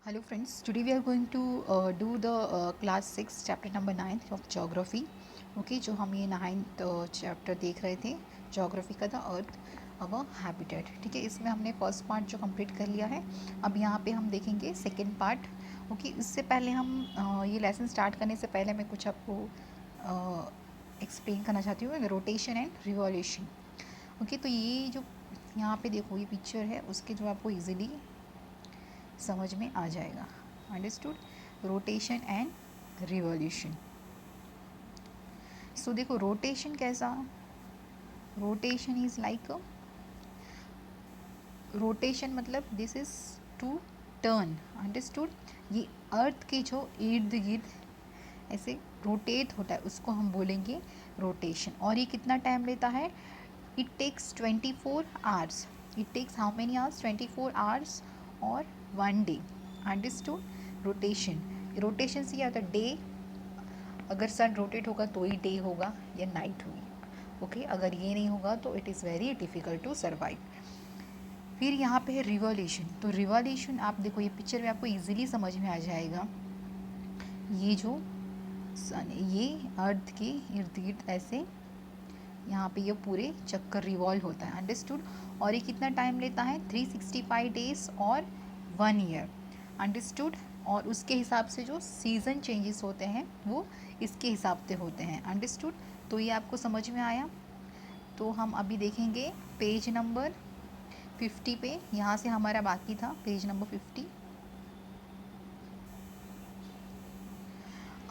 Hello friends, today we are going to do the class 6 chapter number 9 of geography. Okay जो हम ये 9th chapter देख रहे थे geography का, द अर्थ अवर हैबिटेट. ठीक है, इसमें हमने फर्स्ट पार्ट जो कंप्लीट कर लिया है. अब यहाँ पे हम देखेंगे सेकेंड पार्ट. ओके, इससे पहले हम ये लेसन स्टार्ट करने से पहले मैं कुछ आपको एक्सप्लेन करना चाहती हूँ, रोटेशन एंड रिवॉल्यूशन. ओके, तो ये जो यहाँ पे देखो ये पिक्चर है, उसके जो आपको इजीली समझ में आ जाएगा. Understood. Rotation and revolution. So देखो रोटेशन कैसा, रोटेशन इज लाइक रोटेशन मतलब this is to turn. Understood. ये अर्थ के जो इर्द गिर्द ऐसे रोटेट होता है उसको हम बोलेंगे रोटेशन. और ये कितना टाइम लेता है? It takes 24 hours. It takes how many hours? 24 hours और 1 डे. अंडरस्टूड. रोटेशन, रोटेशन से क्या होता है? डे, अगर सन रोटेट होगा तो ही डे होगा या नाइट होगी. ओके, अगर ये नहीं होगा तो it is very difficult to survive. फिर यहाँ पे है रिवॉल्यूशन. तो रिवॉल्यूशन आप देखो ये पिक्चर में आपको इजीली समझ में आ जाएगा. ये जो सन, ये अर्थ के इर्द गिर्द ऐसे यहाँ पे ये पूरे चक्कर रिवॉल्व होता है. अंडरस्टूड. और ये कितना टाइम लेता है? 365 डेज और 1 ईयर. अंडरस्टूड. और उसके हिसाब से जो सीज़न चेंजेस होते हैं वो इसके हिसाब से होते हैं. अंडरस्टूड. तो ये आपको समझ में आया. तो हम अभी देखेंगे पेज नंबर 50 पे. यहाँ से हमारा बाकी था page number 50.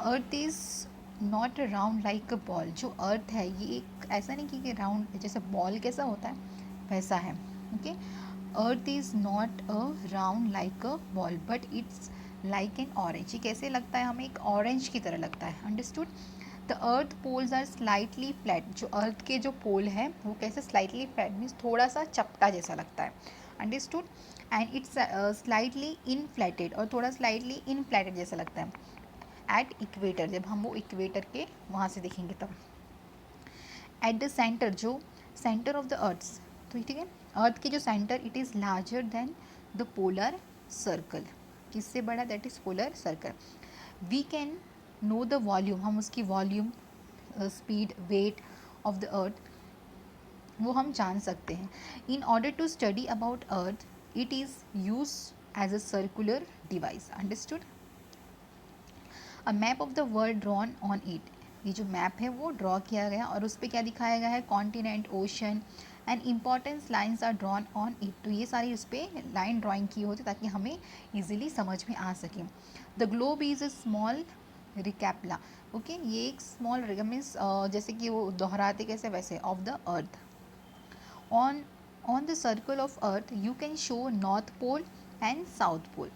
Earth is not round like a ball. जो अर्थ है ये एक ऐसा नहीं कि राउंड जैसे बॉल कैसा होता है वैसा है. Okay, earth is not a round like a ball but it's like an orange. ये कैसे लगता है हमें? एक ऑरेंज की तरह लगता है. Understood. The earth poles are slightly flat. जो अर्थ के जो पोल है वो कैसे स्लाइटली फ्लैट मीन्स थोड़ा सा चपटा जैसा लगता है. अंडरस्टूड. एंड इट्स स्लाइटली इनफ्लैटेड, और थोड़ा स्लाइटली इनफ्लैटेड जैसा लगता है एट इक्वेटर. जब हम वो इक्वेटर के वहाँ से देखेंगे तब. एट द सेंटर, जो सेंटर ऑफ द अर्थ, तो ठीक है, अर्थ की जो centre it is larger than the polar circle. किससे बड़ा? That is polar circle. We can know the volume. हम उसकी volume, speed, weight of the earth वो हम जान सकते हैं. In order to study about earth it is use as a circular device. Understood. A map of the world drawn on it. ये जो map है वो ड्रॉ किया गया और उस पर क्या दिखाया गया है? Continent, ocean and importance lines are drawn on it. तो ये सारी उस पर लाइन ड्राइंग की होती ताकि हमें ईजिली समझ में आ सके. The globe is a small replica. Okay, ये एक स्मॉल मीन्स जैसे कि वो दोहराते कैसे वैसे of the earth. On the circle of earth you can show north pole and south pole.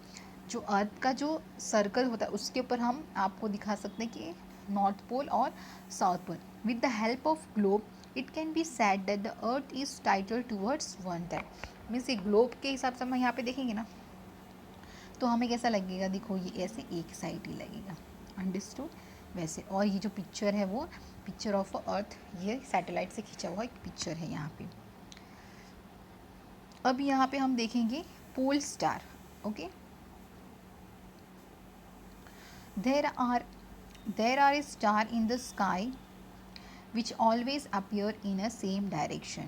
जो अर्थ का जो सर्कल होता है उसके ऊपर हम आपको दिखा सकते हैं कि नॉर्थ पोल और south pole. With the help of globe it can be said that the earth is tilted towards one time. Means ये ग्लोब के हिसाब से हम यहाँ पे देखेंगे ना तो हमें कैसा लगेगा? देखो ये ऐसे एक साइड ही लगेगा. अंडरस्टूड. वैसे, और ये जो पिक्चर है वो पिक्चर ऑफ अर्थ, ये सैटेलाइट से खींचा हुआ एक पिक्चर है यहाँ पे. अब यहाँ पे हम देखेंगे pole star. Okay, there are a star in the sky which always appear in a same direction.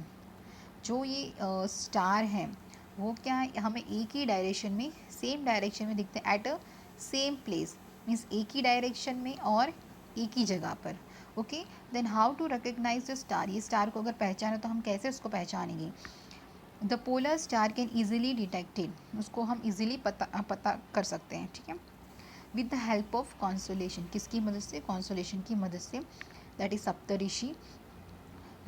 जो ये स्टार है वो क्या है? हमें एक ही डायरेक्शन में, सेम डायरेक्शन में दिखते हैं at a same place. Means एक ही डायरेक्शन में और एक ही जगह पर. Okay, then how to recognise the star. ये स्टार को अगर पहचाने तो हम कैसे उसको पहचानेंगे? The polar star can easily detected. उसको हम ईजिली पता कर सकते हैं. ठीक है, with the help of consolation. किसकी मदद से? कॉन्सोलेशन की मदद से. That is Saptarishi.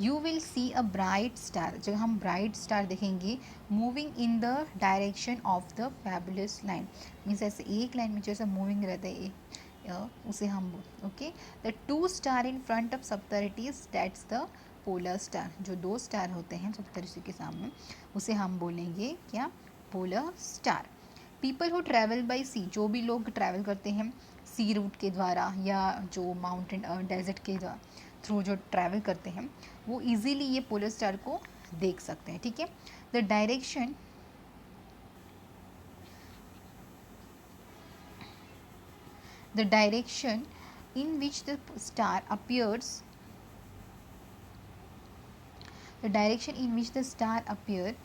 You will see a bright star. जब हम ब्राइट स्टार देखेंगे moving in the direction of the fabulous line. Means ऐसे एक लाइन में जैसे मूविंग रहता है उसे हम okay. The two star in front of Saptarishi that's the polar star. जो दो स्टार होते हैं सप्तऋषि के सामने उसे हम बोलेंगे क्या? Polar star. People who travel by sea. जो भी लोग ट्रैवल करते हैं सी रूट के द्वारा या जो माउंटेन डेजर्ट के थ्रू जो ट्रैवल करते हैं वो इजीली ये पोलर स्टार को देख सकते हैं. ठीक है. The direction the direction in which the star appears, the direction in which the star appear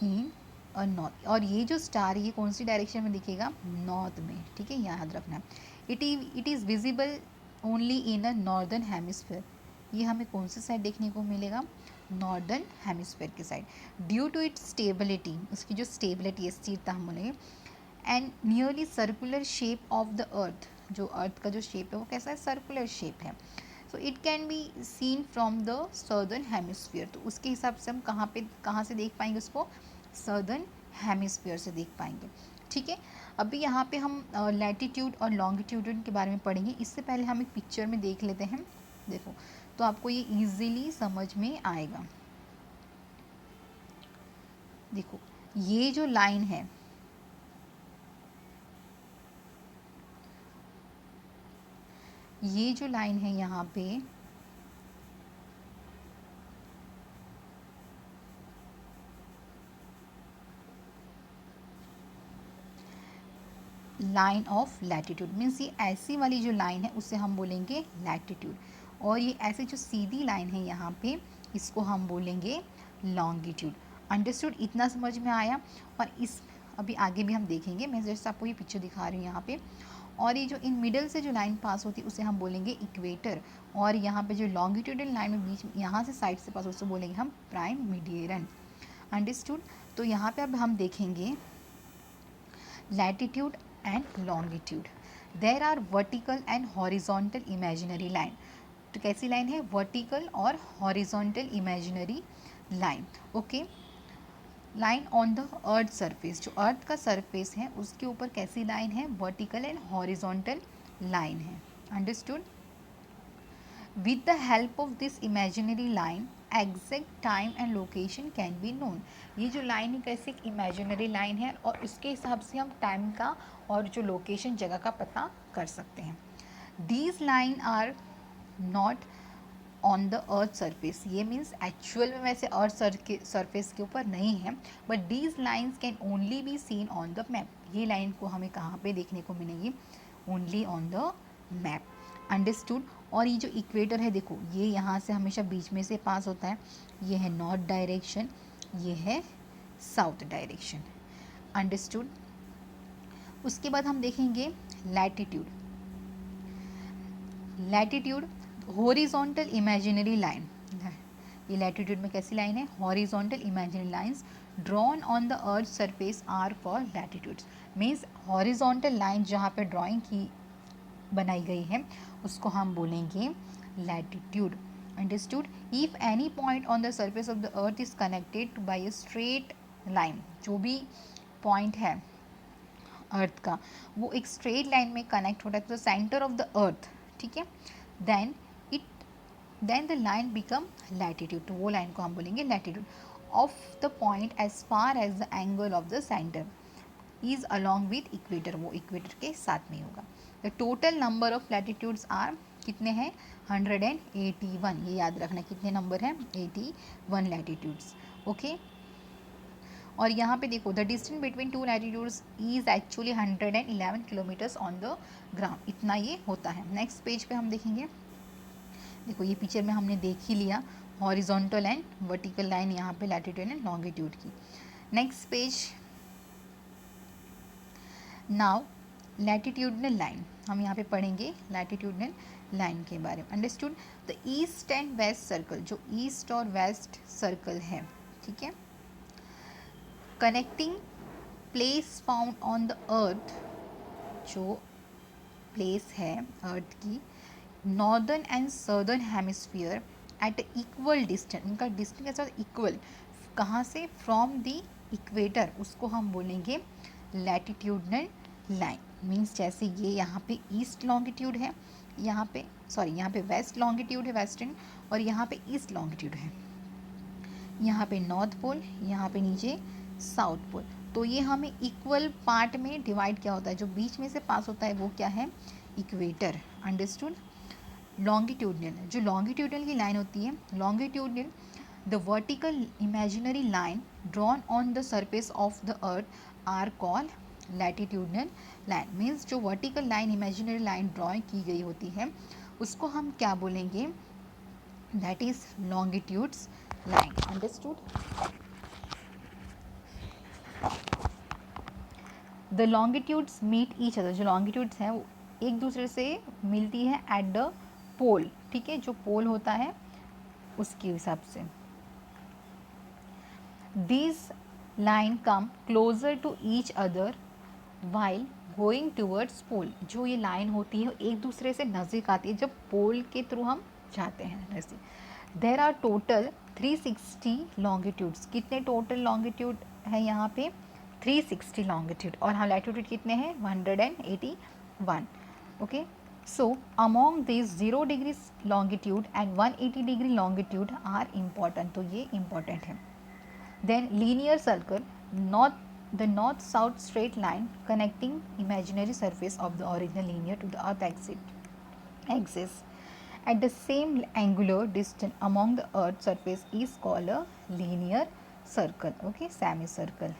in a north, और ये जो स्टार ये कौन सी डायरेक्शन में दिखेगा, नॉर्थ में, ठीक है, याद रखना। It is visible only in a northern hemisphere, ये हमें कौन सी साइड देखने को मिलेगा, नॉर्दर्न हेमिस्फीयर की side, due to its stability, उसकी जो स्टेबिलिटी है, स्थिरता हम बोलेंगे, and nearly circular shape of the earth, जो अर्थ का जो शेप है वो कैसा है, सर्कुलर शेप है। So it can be seen from the southern hemisphere, तो उसके हिसाब से हम कहाँ से देख पाएंगे उसको, सर्दर्न हेमिस्फीयर से देख पाएंगे, ठीक है। अभी यहाँ पे हम लैटिट्यूड और लॉन्गिट्यूड के बारे में पढ़ेंगे, इससे पहले हम एक पिक्चर में देख लेते हैं, देखो तो आपको ये इजीली समझ में आएगा। देखो ये जो लाइन है, ये जो लाइन है यहाँ पे, लाइन ऑफ लैटिट्यूड मीन्स ये ऐसी वाली जो लाइन है उसे हम बोलेंगे लैटिट्यूड, और ये ऐसे जो सीधी लाइन है यहाँ पे इसको हम बोलेंगे लॉन्गिट्यूड। अंडरस्टूड, इतना समझ में आया। और इस अभी आगे भी हम देखेंगे, मैं जैसे आपको ये पिक्चर दिखा रही हूँ यहाँ पे, और ये जो इन मिडल से जो लाइन पास होती है उसे हम बोलेंगे इक्वेटर, और यहाँ पे जो लॉन्गिट्यूडल लाइन में बीच यहाँ से साइड से पास उसे बोलेंगे हम प्राइम मीडियरन। अंडरस्टूड, तो यहाँ पे अब हम देखेंगे latitude and longitude. There are vertical and horizontal imaginary line, तो कैसी लाइन है, वर्टिकल और horizontal imaginary line, okay. Line on the earth surface, जो अर्थ का सरफेस है उसके ऊपर कैसी लाइन है, वर्टिकल एंड हॉरिजॉन्टल लाइन है। Understood, with the help of this imaginary line exact time and location can be known, ये जो लाइन है कैसे एक इमेजिनरी लाइन है और इसके हिसाब से हम टाइम का और जो लोकेशन जगह का पता कर सकते हैं। These line are not on the earth surface, ये मीन्स एक्चुअल में वैसे अर्थ सरफेस के ऊपर नहीं है, but these lines can only be seen on the map, ये लाइन को हमें कहाँ पे देखने को मिलेगी, only on the map. Understood, और ये जो इक्वेटर है देखो ये यहाँ से हमेशा बीच में से पास होता है, ये है नॉर्थ डायरेक्शन, ये है साउथ डायरेक्शन। अंडरस्टूड, उसके बाद हम देखेंगे latitude. Latitude horizontal imaginary line, ये लैटिट्यूड में कैसी लाइन है, horizontal imaginary lines drawn on the earth surface are called latitudes, means horizontal line जहाँ पे ड्राइंग की बनाई गई है उसको हम बोलेंगे latitude. Understood, if any point on the surface of the earth is connected by a straight line, जो भी पॉइंट है अर्थ का वो एक स्ट्रेट लाइन में कनेक्ट होता है तो सेंटर ऑफ द अर्थ, ठीक है, then the line become latitude, तो वो लाइन को हम बोलेंगे latitude of the point as far as the angle of the centre is along with equator, वो इक्वेटर के साथ में होगा। The total number of latitudes are कितने हैं, 181, ये याद रखना कितने नंबर हैं, 81 लैटिट्यूड्स, ओके। और यहाँ पे देखो the distance between two latitudes is actually 111 kilometres on the ground, इतना ये होता है। नेक्स्ट पेज पे हम देखेंगे, देखो ये पिक्चर में हमने देख ही लिया हॉरिजॉन्टल एंड वर्टिकल लाइन यहाँ पे लैटिट्यूड एंड लॉन्गिट्यूड की। Next page, now latitudinal line, हम यहाँ पे पढ़ेंगे लैटिट्यूडनल लाइन के बारे में। Understood, the east and west circle, जो ईस्ट और वेस्ट सर्कल है, ठीक है, connecting place found on the earth, जो प्लेस है अर्थ की northern and southern hemisphere at equal distance, उनका डिस्टेंस कैसा इक्वल, कहाँ से, फ्रॉम द इक्वेटर, उसको हम बोलेंगे लैटिट्यूडनल लाइन। मीन्स जैसे ये यहाँ पे ईस्ट लॉन्गिट्यूड है, यहाँ पे यहाँ पे वेस्ट लॉन्गिट्यूड है वेस्टर्न, और यहाँ पे ईस्ट लॉन्गिट्यूड है, यहाँ पे नॉर्थ पोल, यहाँ पे नीचे साउथ पोल, तो ये हमें इक्वल पार्ट में डिवाइड क्या होता है, जो बीच में से पास होता है वो क्या है, इक्वेटर। अंडरस्टूड, लॉन्गिट्यूडनल, जो लॉन्गिट्यूडनल की लाइन होती है, longitudinal the vertical imaginary line drawn on the surface of the earth are called latitudinal line means जो vertical line imaginary line drawing की गई होती है उसको हम क्या बोलेंगे, that is longitudes line. Understood. The longitudes meet each other, जो लॉन्गिट्यूड्स हैं वो एक दूसरे से मिलती है एट द पोल, ठीक है, जो पोल होता है उसके हिसाब से। These line come closer to each other while going towards pole, जो ये लाइन होती है एक दूसरे से नज़दीक आती है जब पोल के थ्रू हम जाते हैं नज़दीक। देर आर टोटल 360 लॉन्गिट्यूड्स, कितने टोटल लॉन्गिट्यूड है यहाँ पे 360 लॉन्गिट्यूड, और हाँ लैटिट्यूड कितने हैं 181। Okay, so among this 0 degree longitude and 180 degree longitude are important, तो ये इम्पॉर्टेंट है। Then linear circle, the north south straight line connecting imaginary surface of the original linear to the earth axis at the same angular distance among the earth surface is called a linear circle, okay, semicircle।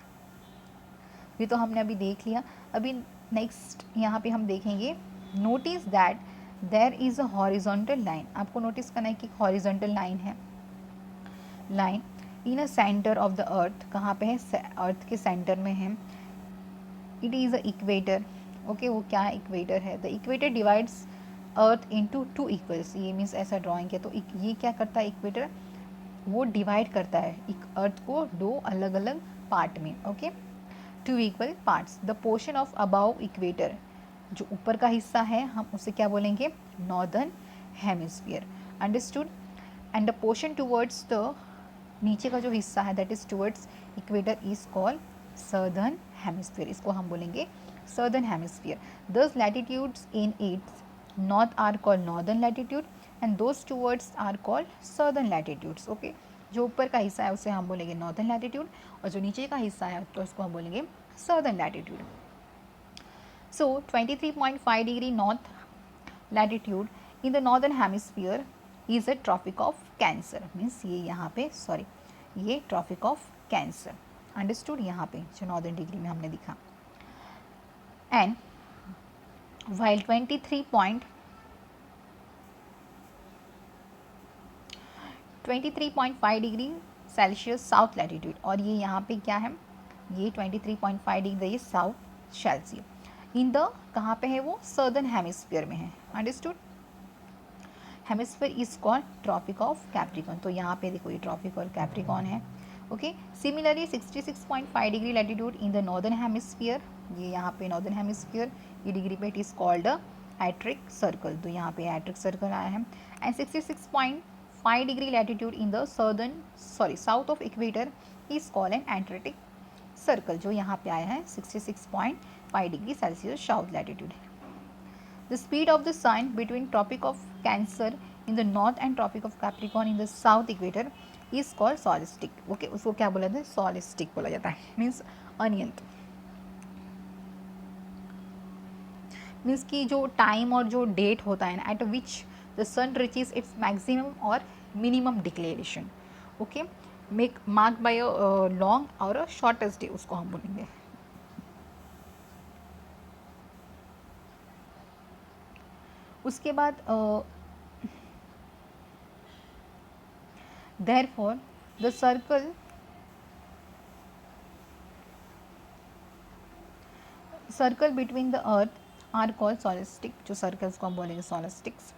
ये तो हमने अभी देख लिया। अभी next यहाँ पे हम देखेंगे, notice that there is a horizontal line, आपको नोटिस करना है कि हॉरिजॉन्टल लाइन है, line in a centre of the earth, कहाँ पे है अर्थ के सेंटर में है। It is a equator, okay, वो क्या इक्वेटर है, the equator divides earth into 2 equals, ये मीन्स ऐसा ड्राइंग है तो ये क्या करता है इक्वेटर, वो डिवाइड करता है अर्थ को 2 अलग अलग पार्ट में, okay, 2 equal parts. The portion of above equator, जो ऊपर का हिस्सा है हम उसे क्या बोलेंगे northern hemisphere. Understood. And the portion towards the, नीचे का जो हिस्सा है that is towards equator is called southern hemisphere, इसको हम बोलेंगे सर्दर्न हेमिस्फीयर। दस latitudes in its north are called northern latitude and those towards are called southern latitudes, okay. जो ऊपर का हिस्सा है उसे हम बोलेंगे नॉर्दर्न लैटिट्यूड और जो नीचे का हिस्सा है तो उसको हम बोलेंगे southern latitude. So 23.5 degree north latitude in the northern hemisphere is a tropic of cancer, means ये यहाँ पे सॉरी ये ट्रॉपिक ऑफ कैंसर। अंडरस्टूड। यहाँ पे जो नॉर्दर्न डिग्री में हमने दिखा। And while 23.5 degree Celsius south latitude, और ये यहाँ पे क्या है ये 23.5 degree south Celsius in the, कहाँ पे है वो सर्दर्न हेमिस्फीयर में है। Understood. Hemisphere is called tropic of Capricorn, तो यहाँ पे देखो ये ट्रॉपिक और कैप्रिकॉन है, okay. Similarly 66.5 degree latitude in the northern hemisphere, ये यहाँ पे नॉर्दर्न हेमिस्फीयर ये डिग्री पे इट इज कॉल्ड एट्रिक सर्कल, तो यहाँ पे एट्रिक सर्कल आया है। And 66.5 degree latitude in the south of equator is called an Antarctic circle, जो यहाँ पे आया है 66.5 degree Celsius south latitude. The speed of the sun between Tropic of Cancer in the north and Tropic of Capricorn in the south equator is called solstic, okay, उसको क्या बोला जाता है solstic बोला जाता है, मीन्स अनियंत, मीन्स की जो टाइम और जो डेट होता है ना at which the sun reaches its maximum और minimum declaration, okay, make mark by a long और अ शॉर्टेस्ट डे, उसको हम बोलेंगे। उसके बाद therefore the circle between the earth are called solstic, जो सर्कल्स को हम बोलेंगे solstics।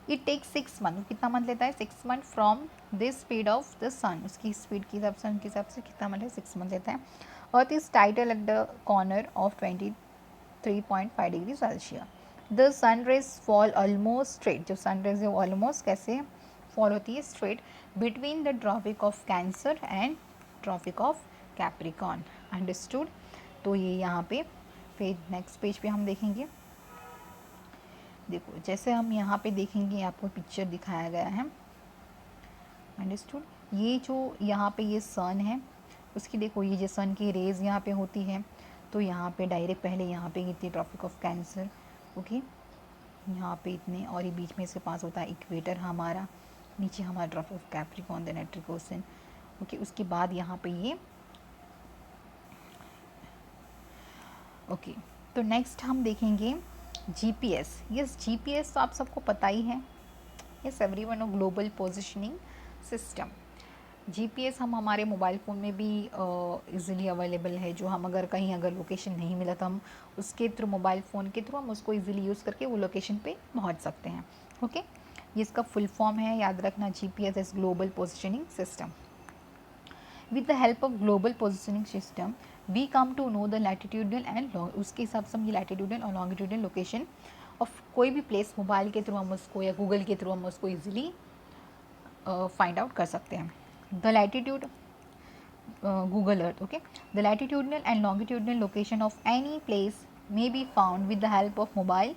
It takes 6 months, कितना मंथ लेता है 6 month from this speed of the sun, उसकी स्पीड के हिसाब से उनके हिसाब से कितना मंथ है 6 मंथ लेता है। Earth is title at the corner of 23.5 degree Celsius. The sun rays fall almost straight, जो सन रेज है वो ऑलमोस्ट कैसे फॉल होती है straight between the tropic of Cancer and tropic of Capricorn. Understood. तो ये यहाँ पे फिर नेक्स्ट पेज पे हम देखेंगे, देखो जैसे हम यहाँ पे देखेंगे आपको पिक्चर दिखाया गया है। अंडरस्टूड। ये जो यहाँ पे ये सन है उसकी देखो ये जो सन की रेज यहाँ पे होती है तो यहाँ पे डायरेक्ट पहले यहाँ पे गिरती है ट्रॉपिक ऑफ कैंसर, ओके, यहाँ पे इतने, और ये बीच में से पास होता है इक्वेटर हमारा, नीचे हमारा ट्रॉपिक ऑफ कैप्रिकॉन देन एट्रिक ओशन, ओके। उसके बाद यहाँ पे ये ओके, तो नेक्स्ट हम देखेंगे जीपीएस। यस, जीपीएस तो आप सबको पता ही है। Yes everyone, global positioning system. GPS हम हमारे मोबाइल फ़ोन में भी इजीली अवेलेबल है, जो हम अगर कहीं अगर लोकेशन नहीं मिला तो हम उसके थ्रू, मोबाइल फ़ोन के थ्रू हम उसको इजीली यूज़ करके वो लोकेशन पे पहुंच सकते हैं। ओके, ये इसका फुल फॉर्म है, याद रखना, GPS is global positioning system. With the help of global positioning system we come to know the latitudinal and, उसके हिसाब से हम ये लैटिट्यूडनल और लॉन्गिट्यूडनल लोकेशन ऑफ कोई भी प्लेस मोबाइल के थ्रू हम उसको या गूगल के थ्रू हम उसको ईजिली फाइंड आउट कर सकते हैं। The latitude, Google Earth, okay, the latitudinal and longitudinal location of any place may be found with the help of mobile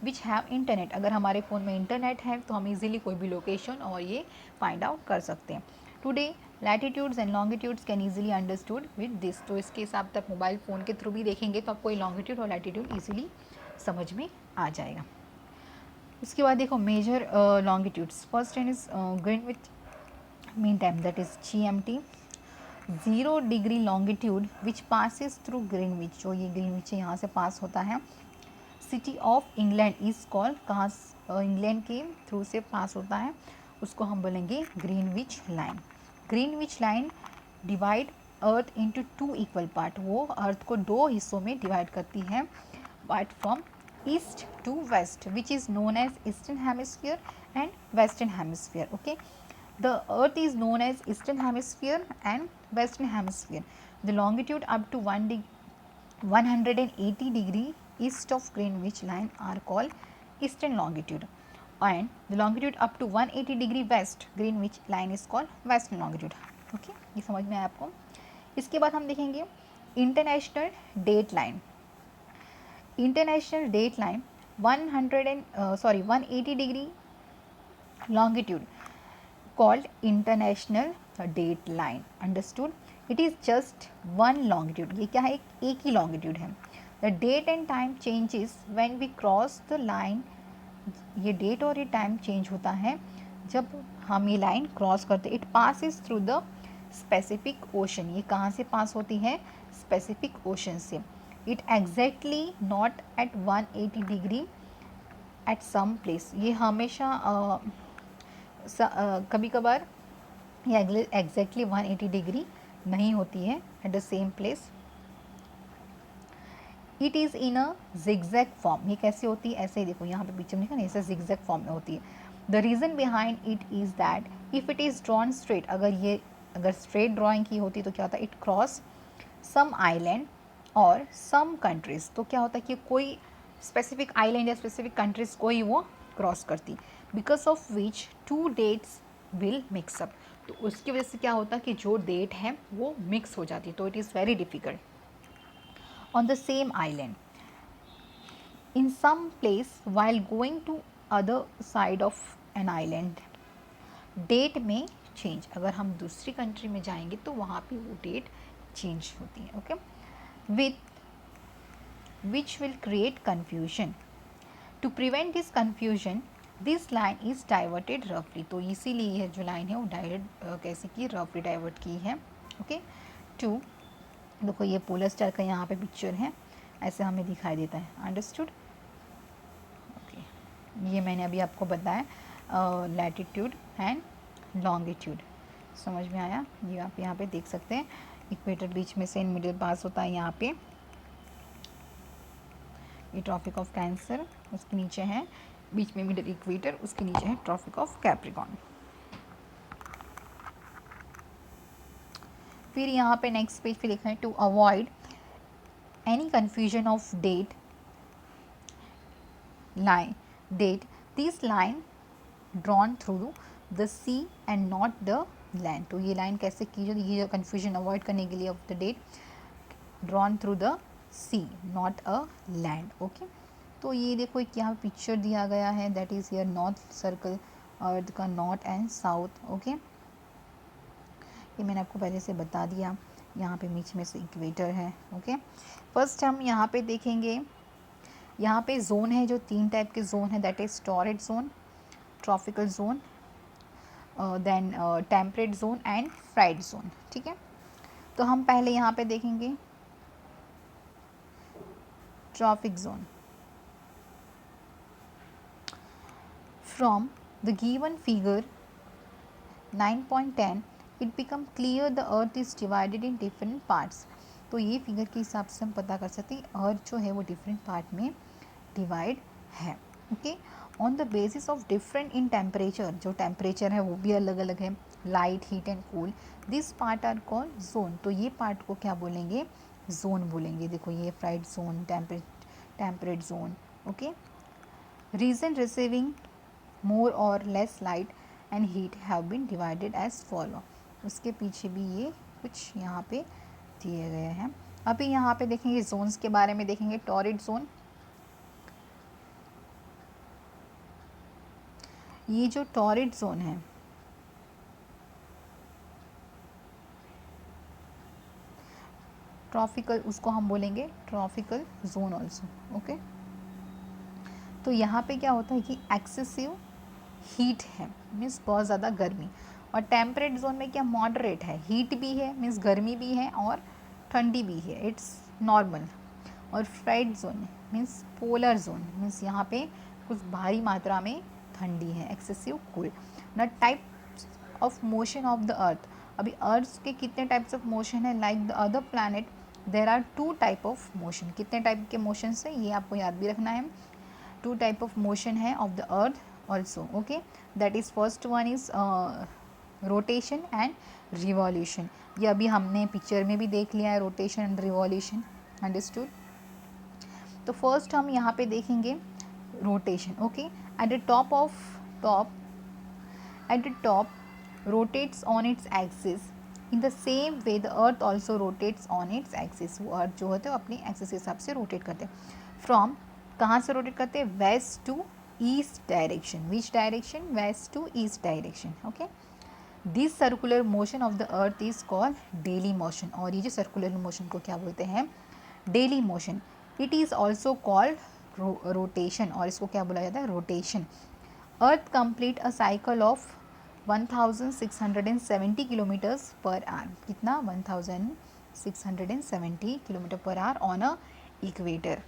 which have internet। अगर हमारे फ़ोन में इंटरनेट है तो हम इजीली कोई भी लोकेशन और ये फाइंड आउट कर सकते हैं। Today latitudes and longitudes can easily understood with this. तो इसके हिसाब तक मोबाइल फ़ोन के थ्रू भी देखेंगे तो आपको ये लॉन्गिट्यूड और लैटिट्यूड ईजिली समझ में आ जाएगा। उसके बाद देखो major longitudes. First one is Greenwich Mean Time, that is GMT। 0 degree longitude which passes through Greenwich, जो ये ग्रीनविच यहाँ से पास होता है। City of England is called, कहाँ इंग्लैंड के थ्रू से पास होता है, उसको हम बोलेंगे Greenwich line. Greenwich line divide earth into 2 equal part, वो अर्थ को 2 हिस्सों में डिवाइड करती है, part from east to waste, which is known as eastern hemisphere and western hemisphere. Okay, the earth is known as eastern hemisphere and western hemisphere. The longitude up to 180 degree east of Greenwich line are called eastern longitude, and the longitude up to 180 degree west Greenwich line is called western longitude. Okay, ये समझ में आया आपको। इसके बाद हम देखेंगे international date line. International date line 180 degree longitude called international date line, understood? It is just one longitude, ये क्या है, एक ही longitude है। The date and time changes when we cross the line, ये date और ये time change होता है जब हम ये line cross करते। It passes through the specific ocean, ये कहाँ से पास होती है, specific ocean से। It exactly not at 180 degree at some place, ये हमेशा कभी कभार ये एग्जैक्टली 180 डिग्री नहीं होती है at the same place. It is in a zigzag form, ये कैसे होती है, ऐसे ही देखो यहाँ पे पिक्चर में लिखा ना, ऐसे जिगजैग फॉर्म में होती है। The reason behind it is that if it is drawn straight, अगर स्ट्रेट ड्राइंग की होती तो क्या होता है, इट क्रॉस सम आइलैंड और सम कंट्रीज, तो क्या होता है कि कोई स्पेसिफिक आइलैंड या स्पेसिफिक कंट्रीज को ही वो क्रॉस करती, because of which 2 dates will mix up, तो उसकी वजह से क्या होता है कि जो डेट है वो मिक्स हो जाती है, तो it is very difficult on the same island in some place while going to other side of an island. Date में चेंज, अगर हम दूसरी कंट्री में जाएंगे तो वहाँ पे वो डेट चेंज होती है। Okay, with which will create confusion. To prevent this confusion this line is diverted रफली, तो इसीलिए यह जो लाइन है वो डायरेक्ट कैसे की, रफली डाइवर्ट की है। ओके, टू देखो ये पोलर स्टार का यहाँ पे पिक्चर है, ऐसे हमें दिखाई देता है, अंडरस्टूड। ओके, ये मैंने अभी आपको बताया लैटिट्यूड एंड लॉन्गिट्यूड, समझ में आया। ये आप यहाँ पे देख सकते हैं, इक्वेटर बीच में से इन मिडिल पास होता है यहाँ पे, ये ट्रॉपिक ऑफ कैंसर, उसके नीचे है बीच में मिडिल इक्वेटर, उसके नीचे है ट्रॉपिक ऑफ कैप्रिकॉर्न। फिर यहाँ पे नेक्स्ट पेज पे लिखा है to avoid any confusion of date this line drawn through the sea and not the land, तो ये लाइन कैसे की जाती है, ये कन्फ्यूजन अवॉइड करने के लिए of the date drawn through the sea not a land. Okay, तो ये देखो एक यहाँ पिक्चर दिया गया है, that is here north circle, earth का नॉर्थ एंड साउथ। ओके, ये मैंने आपको पहले से बता दिया, यहाँ पे बीच में से इक्वेटर है। ओके, फर्स्ट हम यहाँ पे देखेंगे, यहाँ पे जोन है जो 3 टाइप के जोन है, that is torrid zone, tropical zone, then temperate zone and fried zone. ठीक है, तो हम पहले यहाँ पे देखेंगे trophic zone. From the given figure 9.10 it become clear the earth is divided in different parts. तो ये फिगर के हिसाब से हम पता कर सकते हैं अर्थ जो है वो डिफरेंट पार्ट में डिवाइड है. Okay, on the basis of different in temperature, जो टेम्परेचर है वो भी अलग अलग है, light, heat and cool, this part are called zone. तो ये पार्ट को क्या बोलेंगे? जोन बोलेंगे. देखो ये frigid zone, temperate zone. Okay, region receiving more और less light and heat have been divided as follow. उसके पीछे भी ये कुछ यहाँ पे दिए गए हैं. अभी यहाँ पे देखेंगे जोन्स के बारे में देखेंगे. टॉरिड जोन, ये जो टॉरिड जोन है ट्रॉपिकल, उसको हम बोलेंगे ट्रॉपिकल जोन ऑल्सो. ओके, तो यहाँ पे क्या होता है कि एक्सेसिव हीट है, मीन्स बहुत ज़्यादा गर्मी. और टेम्परेट जोन में क्या मॉडरेट है, हीट भी है मीन्स गर्मी भी है और ठंडी भी है, इट्स नॉर्मल. और fried zone means polar zone, means यहाँ पे कुछ भारी मात्रा में ठंडी है, एक्सेसिव कूल. न type of motion of the earth. अभी अर्थ के कितने टाइप्स ऑफ मोशन है? Like the other planet there are 2 type of motion. कितने टाइप के मोशन है ये आपको याद भी रखना है. 2 टाइप ऑफ मोशन है of the earth also. Okay, that is first one is rotation and revolution. ये अभी हमने पिक्चर में भी देख लिया है, रोटेशन एंड रिवॉल्यूशन. अंडरस्टूड? तो फर्स्ट हम यहाँ पे देखेंगे rotation. Okay, at the top rotates on its axis in the same way the earth also rotates on its axis. वो अर्थ जो होते हैं वो अपनी एक्सिस के हिसाब से रोटेट करते हैं. फ्रॉम कहाँ से रोटेट करते हैं? West to east direction. Which direction? West to east direction. Okay, this circular motion of the earth is called daily motion. और ये जो सर्कुलर मोशन को क्या बोलते हैं? Daily motion. It is also called rotation, और इसको क्या बोला जाता है? Rotation. Earth complete a cycle of 1670 kilometres per hour. कितना? 1670 kilometre per hour on a equator.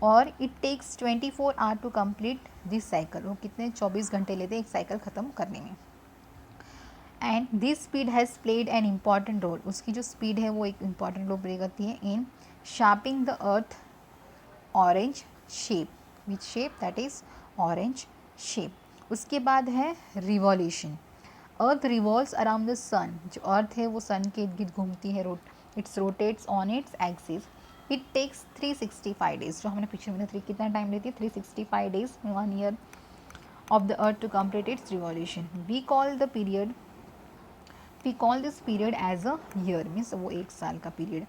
और it takes 24 our to complete this cycle. वो कितने? 24 घंटे लेते हैं एक साइकिल ख़त्म करने में. And this speed has played an important role. उसकी जो स्पीड है वो एक इम्पॉर्टेंट रोल प्ले करती है in sharping the earth orange shape. Which shape? That is orange shape. उसके बाद है revolution. Earth revolves around the sun. जो अर्थ है वो सन के इर्द गिर्द घूमती है. It's rotates on its axis. It takes 365 days. जो हमने पिक्चर में कितना टाइम लेती है? 365 days, 1 year of the earth to complete its revolution. We call this period as a year, means वो एक साल का period.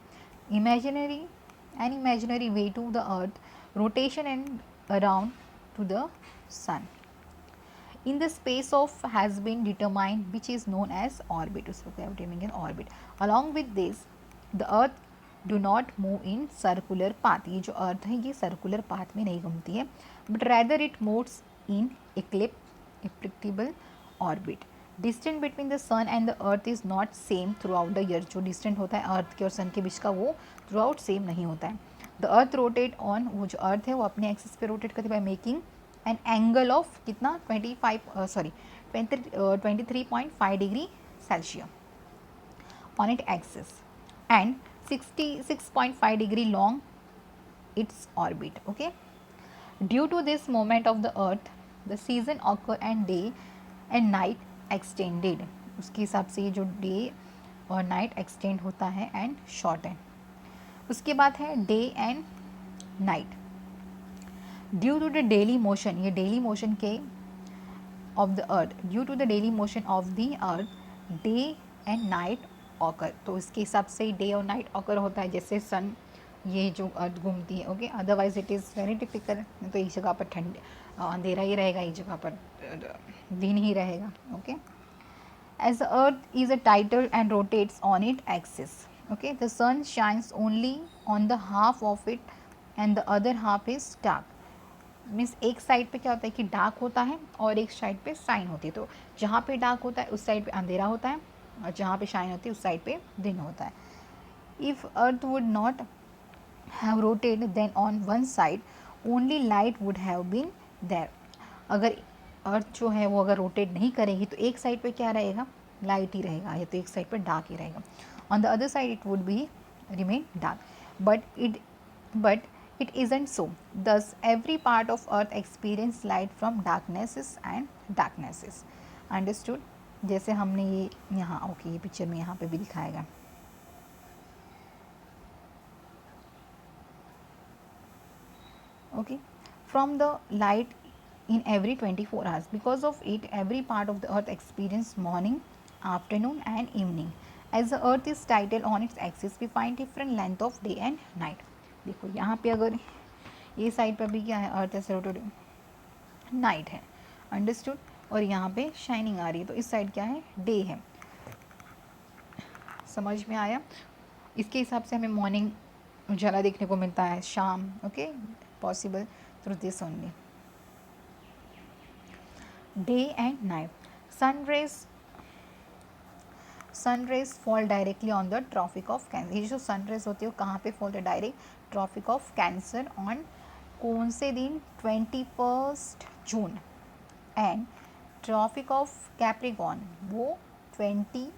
Imaginary way to the earth rotation and around to the sun in the space of has been determined which is known as orbit. उसको क्या बोलेंगे? orbit. Along with this the earth do not move in circular path. ये जो earth है ये circular path में नहीं घूमती है, but rather it moves in elliptical orbit. Distance between the sun and the earth is not same throughout the year. जो distant होता है अर्थ के और सन के बीच का वो थ्रू सेम नहीं होता है. द अर्थ रोटेट ऑन, वो जो अर्थ है वो अपने एक्सिस पे रोटेट करती है by making an angle of कितना? 23.5 degree Celsius on it axis and 66.5 degree long its orbit. Okay, due to this moment of the earth the season occur and day and night extended. उसके हिसाब से ये जो day और night extend होता है and shorten. उसके बाद है day and night. Due to the daily motion, ये डेली मोशन के of the earth, due to the daily motion of the earth day and night occur. तो इसके हिसाब से डे और नाइट ऑकर होता है जैसे सन ये जो अर्थ घूमती है. Okay, otherwise it is very typical. तो इस जगह पर ठंड अंधेरा ही रहेगा, इस जगह पर दिन ही रहेगा. Okay, as the earth is a title and rotates on it axis. Okay, the sun shines only on the half of it and the other half is dark. Means एक साइड पे क्या होता है कि डार्क होता है और एक साइड पे शाइन होती है. तो जहाँ पे डार्क होता है उस साइड पे अंधेरा होता है और जहाँ पे शाइन होती है उस साइड पे दिन होता है. If earth would not have rotated then on one side only light would have been there. अगर अर्थ जो है वो अगर रोटेट नहीं करेगी तो एक साइड पे क्या रहेगा, लाइट ही रहेगा, या तो एक साइड पे डार्क ही रहेगा. On the other side it would be remain dark. But it isn't so. Thus, every part of Earth experience light from darknesses and darknesses. Understood? जैसे हमने ये यहाँ ओके ये पिक्चर में यहाँ पे भी दिखाएगा. Okay, from the light in every 24 hours. Because of it, every part of the Earth experience morning, afternoon, and evening. As the Earth is tilted on its axis, we find different length of day and night. देखो यहाँ पे अगर ये side पर भी क्या है, अर्थ ऐसे रोटेट नाइट है. अंडरस्टूड. और यहाँ पे शाइनिंग आ रही है तो इस साइड क्या है, डे है. समझ में आया. इसके हिसाब से हमें मॉर्निंग उजाला देखने को मिलता है, शाम. Okay, possible through this only. Day and night. Sun rays fall directly on the tropic of Cancer. ये जो सन रेज होती है वो कहाँ पे फॉल होता है, direct tropic of Cancer. On कौन से दिन, 21 June. And tropic of Capricorn वो 22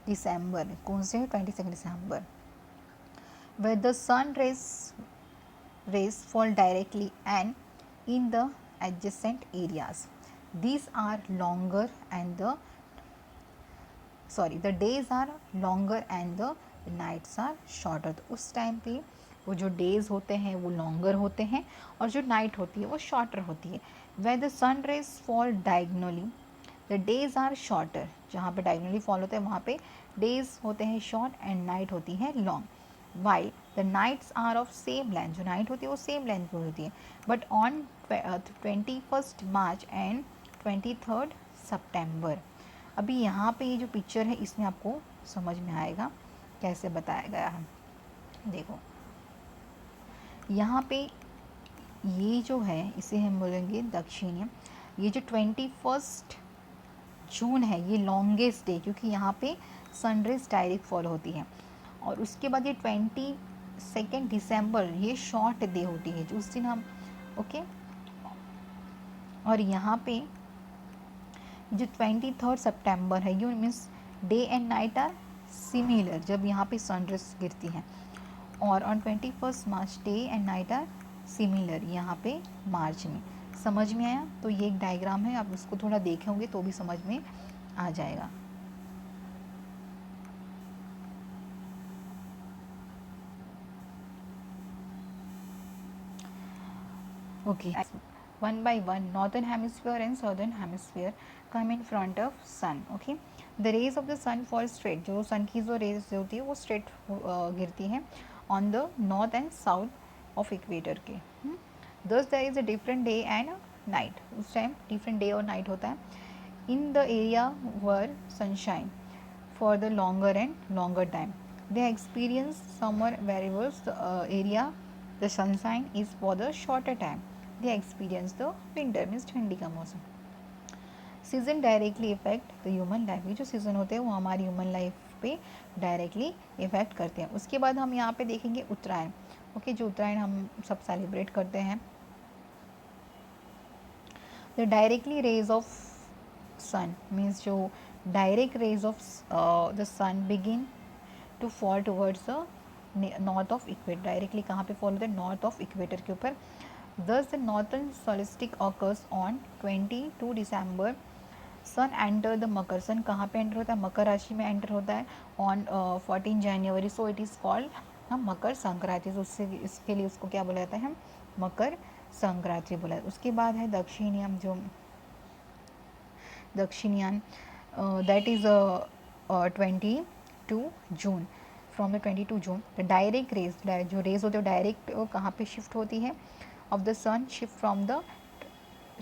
दिसंबर. कौन से है, 22 दिसंबर. where the sun rays fall directly and in the adjacent areas. These are longer and the days are longer and the nights are shorter. तो उस time पे वो जो डेज होते हैं वो लॉन्गर होते हैं और जो नाइट होती है वो शॉर्टर होती है. where the sun rays fall diagonally the days are shorter. जहाँ पे डायगनली फॉल होता है वहाँ पे डेज होते हैं शॉर्ट एंड नाइट होती है long. Why the nights are of same length. जो नाइट होती है वो सेम लेंथ की होती है. बट ऑन 21 मार्च एंड 23 सितंबर. अभी यहाँ पे ये जो पिक्चर है इसमें आपको समझ में आएगा कैसे बताया गया है. देखो यहाँ पे ये जो है इसे हम बोलेंगे दक्षिणी. ये जो 21 जून है ये लॉन्गेस्ट डे, क्योंकि यहाँ पे सनराइज डायरेक्ट फॉल होती है. और उसके बाद ये 22 दिसंबर ये शॉर्ट डे होती है जो उस दिन हम ओके. और यहाँ पे जो 23 सितंबर है you means day and night are similar जब यहाँ पे सनराइज गिरती है. और on 21 March day and night are similar यहाँ पे मार्च में. समझ में आया. तो ये एक डायग्राम है, आप इसको थोड़ा देखेंगे तो भी समझ में आ जाएगा. Okay, one by one, northern hemisphere and southern hemisphere come in front of sun. Okay, the rays of the sun fall straight. जो sun की जो rays होती है वो straight गिरती है on the north and south of equator के. Thus there is a different day and night. उस time different day और night होता है. In the area where sunshine for the longer and longer time, they experience summer variables. The area the sunshine is for the shorter time. They experience the winter means ठंडी का मौसम. Season directly effect the human life. ये जो season होते हैं वो हमारी human life पे डायरेक्टली इफेक्ट करते हैं. उसके बाद हम यहाँ पे देखेंगे उत्तरायण. ओके, जो उत्तरायण हम सब सेलिब्रेट करते हैं. The directly rays of sun means जो direct rays of the sun begin to fall towards the north of equator. Directly कहाँ पे फॉल होता है, नॉर्थ ऑफ इक्वेटर के ऊपर. Thus the northern solstice occurs on 22 December. Sun enter the मकर. सन कहाँ पे enter होता है, मकर राशि में एंटर होता है on 14 January. So it is called Makar Sankranti. तो उससे इसके लिए उसको क्या बोला जाता है, मकर संक्रांति बोला. उसके बाद है दक्षिणीयम. जो Dakshinayan that is 22 June. From the 22 June the direct rays, जो रेज होते हैं डायरेक्ट कहाँ पे शिफ्ट होती है of the sun shift from the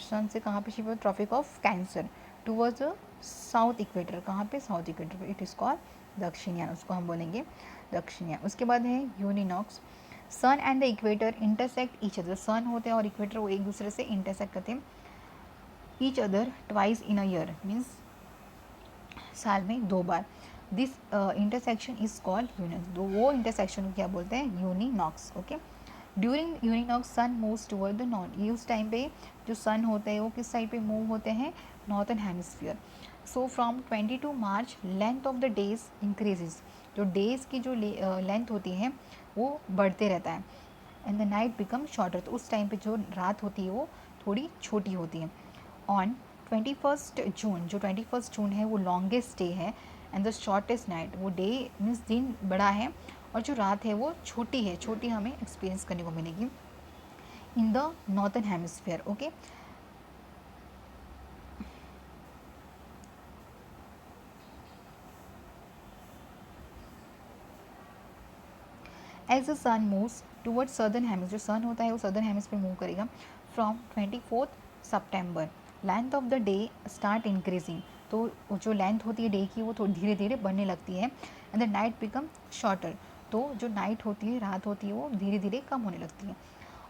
sun से कहाँ पे शिफ्ट होता है, Tropic of Cancer towards the south equator. कहाँ पे, साउथ इक्वेटर पे. It is called Dakshinayan. उसको हम बोलेंगे दक्षिणीयान. उसके बाद है equinox. Sun and the equator intersect each other. Sun होते हैं और इक्वेटर वो एक दूसरे से इंटरसेक्ट करते हैं each other twice in a year means साल में 2 बार. This intersection is called equinox, तो वो इंटरसेक्शन को क्या बोलते हैं, equinox. Okay. During equinox sun moves toward the north, ये उस टाइम पे जो सन होते हैं वो किस साइड पे मूव होते हैं, northern hemisphere. So from 22 March length of the days increases, जो डेज की जो लेंथ होती है वो बढ़ते रहता है. And the night become shorter, तो उस टाइम पे जो रात होती है वो थोड़ी छोटी होती है. ऑन 21 जून, जो 21 जून है वो लॉन्गेस्ट डे है. एंड द शॉर्टेस्ट नाइट, वो डे मीन्स दिन बड़ा है और जो रात है वो छोटी है, छोटी हमें एक्सपीरियंस करने को मिलेगी in the northern hemisphere. Okay. As the sun moves toward southern hemisphere, जो सन होता है वो सर्दर्न हेमिस्फीयर मूव करेगा. फ्रॉम 24 सितंबर length of the day start increasing, तो जो लेंथ होती है डे की वो थोड़ी धीरे धीरे बढ़ने लगती है. And the night become shorter, तो जो नाइट होती है, रात होती है, वो धीरे धीरे कम होने लगती है.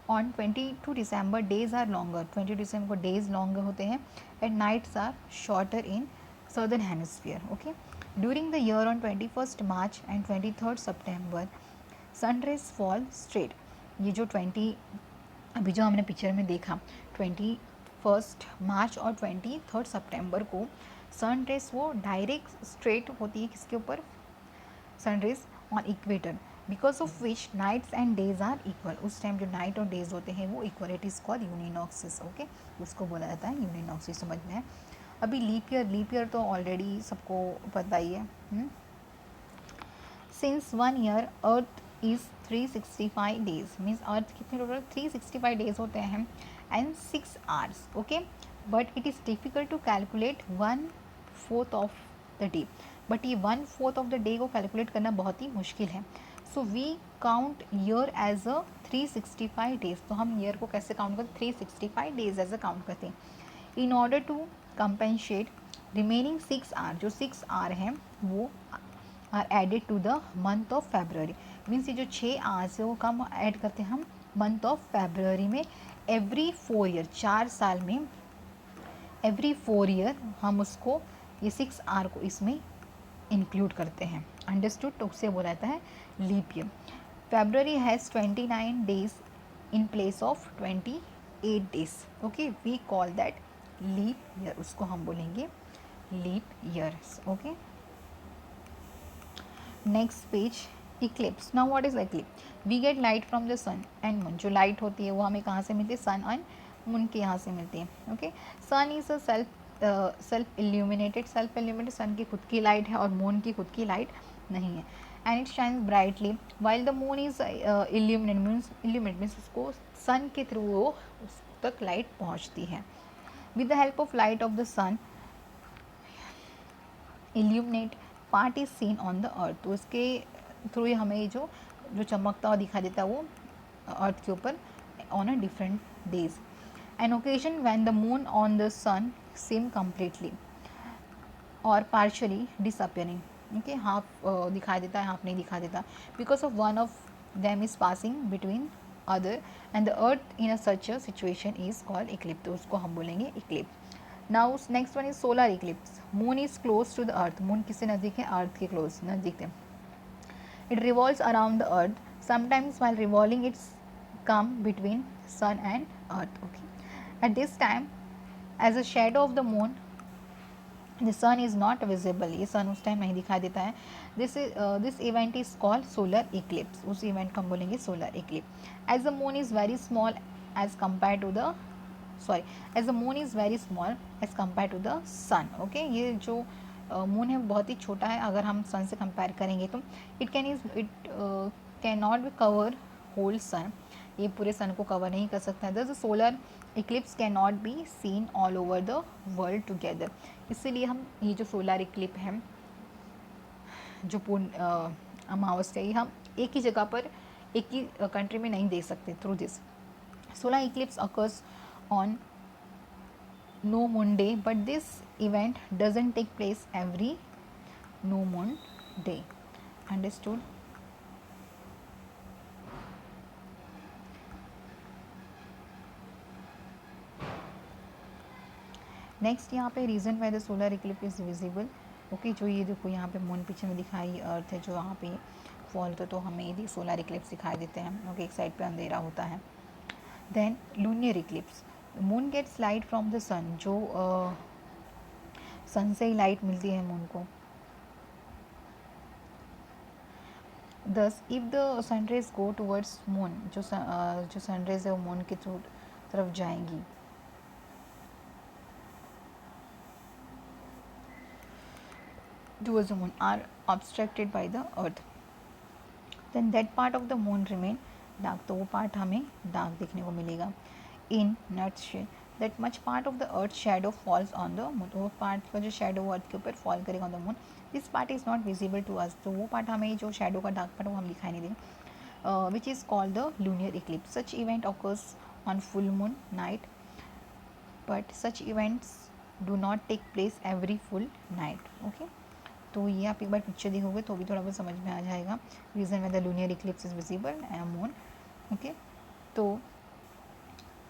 ऑन 22 दिसंबर डेज आर लॉन्गर, 22 दिसंबर को डेज लॉन्गर होते हैं. And nights are shorter in southern hemisphere. Okay. During the year on 21 March and 23 सितंबर सनराइज फॉल स्ट्रेट, ये जो 20 अभी जो हमने पिक्चर में देखा 21 मार्च और 23 सितंबर को सन रेस वो डायरेक्ट स्ट्रेट होती है किसके ऊपर, sun rays on equator, because of which nights and days are equal, उस टाइम जो नाइट और डेज होते हैं वो equal, it is called equinox. Okay. उसको बोला जाता है यूनिनॉक्सिस, समझ में है. अभी लीप ईयर तो ऑलरेडी सबको पता ही है. Since 1 year earth is 365 days, means earth कितने टोटल 365 डेज होते हैं and 6 hours. Okay. But it is difficult to calculate 1/4 of the day, but ये 1/4 ऑफ द डे को कैलकुलेट करना बहुत ही मुश्किल है. So we count year as a 365 days, तो हम ईयर को कैसे काउंट करते, 365 डेज एज अ काउंट करते हैं. In order to compensate remaining 6 hour, जो 6 आवर हैं वो are added to the month of February, means ये जो 6 आवर्स है वो कम ऐड करते हैं हम मंथ ऑफ फेब्रवरी में. एवरी 4 ईयर, 4 साल में एवरी 4 ईयर हम उसको ये 6 आवर को इसमें इंक्लूड करते हैं. अंडरस्टूड. तो उससे बोला जाता है leap year. February has 29 days in place of 28 days. Okay. We call that leap year, उसको हम बोलेंगे leap years. Okay. Next page, eclipse. Now what is eclipse, we get light from the sun and moon, जो light होती है वो हमें कहाँ से मिलती है, सन एंड मून के यहाँ से मिलती है. Okay. Sun is a self illuminated, sun की खुद की लाइट है और मून की खुद की लाइट नहीं है. And it shines brightly while the moon is illuminate means उसको सन के थ्रू वो उस तक लाइट पहुँचती है. With the help of light of the sun illuminate part is seen on the earth, तो उसके थ्रू हमें ये जो जो चमकता हुआ दिखाई देता है वो अर्थ के ऊपर on a different days. An occasion when the moon on the sun same completely और पार्शली डिसअपियरिंग. ओके. हाफ दिखाई देता है, हाफ नहीं दिखाई देता, because of one of them is passing between other and the earth in a such a situation is called eclipse, तो उसको हम बोलेंगे eclipse. Now next one is solar eclipse. Moon is close to the earth, moon किससे नज़दीक है, earth के close नज़दीक है. It revolves around the earth, sometimes while revolving its come between sun and earth. Okay. At this time as a shadow of the moon the sun is not visible, ये sun उस time नहीं दिखाई देता है. This event is called solar eclipse, उस event को हम बोलेंगे solar eclipse. As the moon is very small as compare to the as the moon is very small as compare to the sun. Okay. ये जो moon है बहुत ही छोटा है अगर हम सन से कंपेयर करेंगे तो. It can not be cover whole sun, ये पूरे सन को कवर नहीं कर सकता है. The solar eclipse can not be seen all over the world together, इसीलिए हम ये जो सोलर इक्लिप है जो पूर्ण अमावस्या ये हम एक ही जगह पर एक ही कंट्री में नहीं देख सकते. Through this solar Eclipse occurs on no moon day, but this event doesn't take place every no moon day. Understood. Next यहाँ पे reason why the solar Eclipse is visible. Okay, जो ये देखो यहाँ पे मून पीछे में दिखाई अर्थ है, जो यहाँ पे फॉल होता है तो हमें ये सोलर इक्लिप्स दिखाई देते हैं। ओके, एक साइड पे अंधेरा होता है। Then lunar eclipse, moon gets light from the sun, जो सन से ही लाइट मिलती है मून को। दस if the sun rays go towards moon, जो सनरेज है वो मून की तरफ जाएंगी। Towards the moon are obstructed by the earth, then that part of the moon remain dark, तो वो पार्ट हमें डार्क देखने को मिलेगा। In nutshell, that much part of the earth shadow falls on the moon, तो वो part का जो शेडो अर्थ के ऊपर फॉल करेगा on the moon, this part is not visible to us, तो वो पार्ट हमें जो शेडो का डार्क पार्ट वो हम दिखाई नहीं देगा, which is called the lunar eclipse. Such event occurs on full moon night, but such events do not take place every full night. Okay, तो ये आप एक बार पिक्चर देखोगे तो भी थोड़ा बहुत समझ में आ जाएगा, रीज़न में the lunar eclipse is visible moon. Okay, तो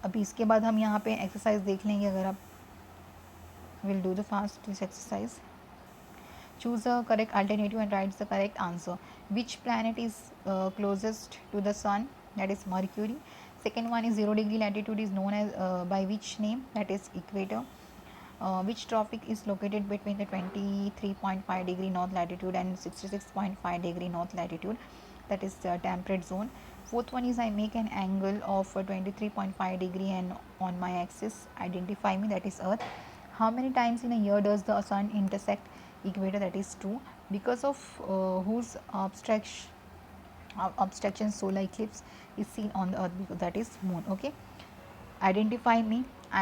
अभी इसके बाद हम यहाँ पे एक्सरसाइज देख लेंगे। अगर आप will do the fast this exercise, choose a correct alternative and write the correct answer. Which planet is closest to the sun, that is Mercury. Second one is 0 degree latitude is known as by which name, that is equator. Which tropic is located between the 23.5 degree north latitude and 66.5 degree north latitude, that is temperate zone. Fourth one is I make an angle of 23.5 degree and on my axis identify me, that is earth. How many times in a year does the sun intersect equator, that is 2. Because of whose obstruction solar eclipse is seen on the earth, because that is moon. Okay, identify me, I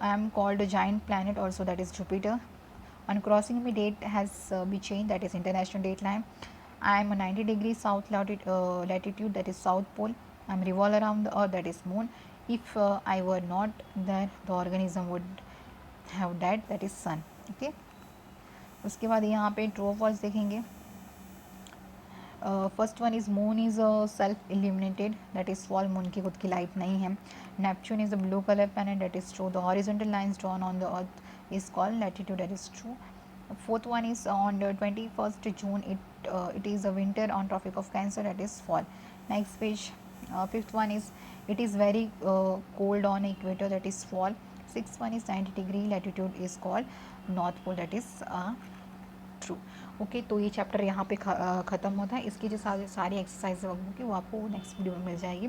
am called a giant planet also, that is Jupiter. On crossing me date has been changed, that is international dateline. I am a 90 degrees south latitude, that is south pole. I am revolve around the earth, that is moon. If I were not there, the organism would have died, that is sun. Okay, उसके बाद यहाँ पे true false देखेंगे। First one is moon is self illuminated, that is fall, moon की खुद की light नहीं है। Neptune is a blue colour planet, that is true. The horizontal lines drawn on the earth is called latitude, that is true. Fourth one is on the 21st June it is a winter on Tropic of Cancer, that is fall. Next page. Fifth one is it is very cold on equator, that is fall. Sixth one is 90 degree latitude is called North Pole, that is true. Okay, तो ये chapter यहाँ पे ख़त्म होता है। इसकी जो सारी एक्सरसाइज होगी वो आपको नेक्स्ट वीडियो में मिल जाएगी।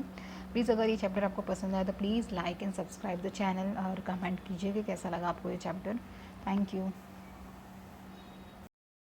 प्लीज़ अगर ये चैप्टर आपको पसंद आया तो please like and subscribe the channel और कमेंट कीजिए कि कैसा लगा आपको ये चैप्टर। Thank you.